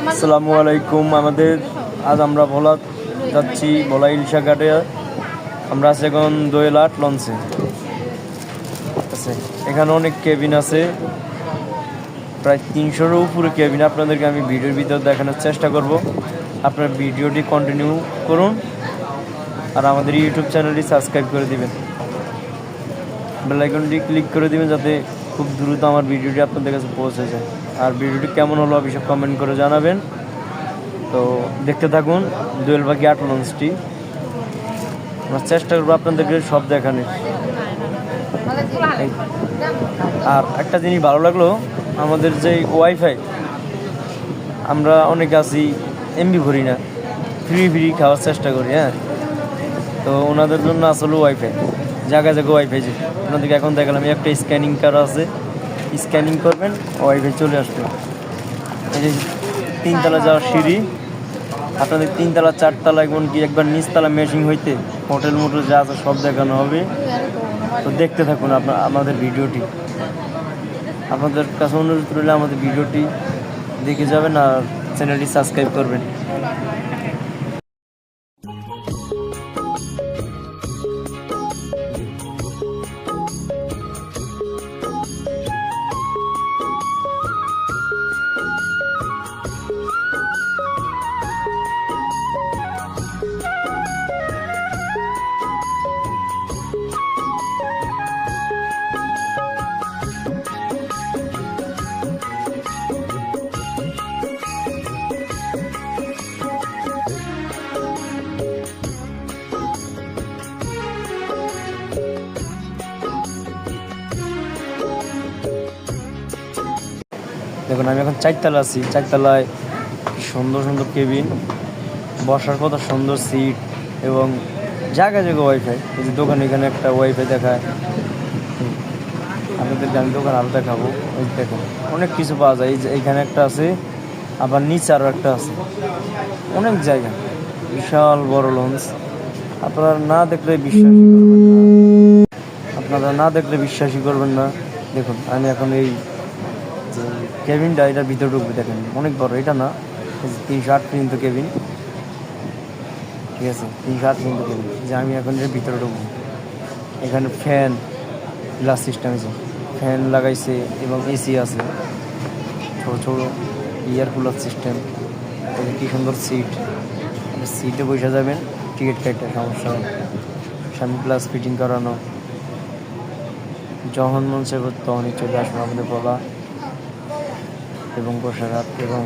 আসসালামু আলাইকুম। আজ আমরা ভোলা যাচ্ছি, ভোলা ইলশা ঘাটে। আমরা আছি এখন দোয়েল আট লঞ্চে আছে। এখানে অনেক কেবিন আছে, প্রায় 300-এর উপরে কেবিন। আপনাদেরকে আমি ভিডিওর ভিতর দেখানোর চেষ্টা করব। আপনার ভিডিওটি কন্টিনিউ করুন আর আমাদের ইউটিউব চ্যানেলটি সাবস্ক্রাইব করে দিবেন, বেল আইকনটি ক্লিক করে দিবেন যাতে খুব দ্রুত আমার ভিডিওটি আপনাদের কাছে পৌঁছে যায়। আর ভিডিওটি কেমন হলো অবশ্যই কমেন্ট করে জানাবেন। তো দেখতে থাকুন দোয়েল পাখি আট লঞ্চটি। আমরা চেষ্টা করবো আপনাদেরকে সব দেখানোর। আর একটা জিনিস ভালো লাগলো, আমাদের যে ওয়াইফাই, আমরা অনেকে আছি এমবি ভরি না, ফ্রি খাওয়ার চেষ্টা করি। হ্যাঁ, তো ওনাদের জন্য আসলে ওয়াইফাই, জায়গায় ওয়াইফাই। যে আপনাদেরকে এখন দেখালাম, একটা স্ক্যানিং কার্ড আছে, স্ক্যানিং করবেন ওয়াইফাই চলে আসবে। এই যে 3তলা যাওয়ার সিঁড়ি, আপনাদের 3তলা 4তলা এমনকি একবার নিচতলা মেশিং হইতে হোটেল মোটেল যা আছে সব দেখানো হবে। তো দেখতে থাকুন আমাদের ভিডিওটি। আপনাদের কাছে অনুরোধ রইলে আমাদের ভিডিওটি দেখে যাবেন আর চ্যানেলটি সাবস্ক্রাইব করবেন। দেখুন, আমি এখন 4তলা আছি। 4তলায় সুন্দর সুন্দর কেবিন, বসার কত সুন্দর সিট এবং জায়গায় ওয়াইফাই। এই যে দোকান, এখানে একটা ওয়াইফাই দেখায়। আপনাদেরকে আমি দোকান আরও দেখাবো। ওই দেখুন অনেক কিছু পাওয়া যায়। এই যে এইখানে একটা আছে, আবার নিচে আরও একটা আছে। অনেক জায়গা, বিশাল বড় লঞ্চ। আপনারা না দেখলে বিশ্বাসই করবেন না। দেখুন, আমি এখন এই যে কেবিনটা, এটার ভিতরে ঢুকবে। দেখেন অনেক বড়, এটা না 308 পর্যন্ত কেবিন। ঠিক আছে, 308 পর্যন্ত কেবিন। যে আমি এখন এর ভিতরে ঢুকবো। এখানে ফ্যান, গ্লাস সিস্টেম আছে, ফ্যান লাগাইছে এবং এসি আছে, ছোটো ছোটো এয়ার কুলার সিস্টেম। কি সুন্দর সিট, সিটে বসে যাবেন, টিকিট কাটতে সমস্যা হয়। সামনে গ্লাস ফিটিং করানো, যখন মন চাইব তখনই চলে আসবো আমাদের বলা এবং বসার এবং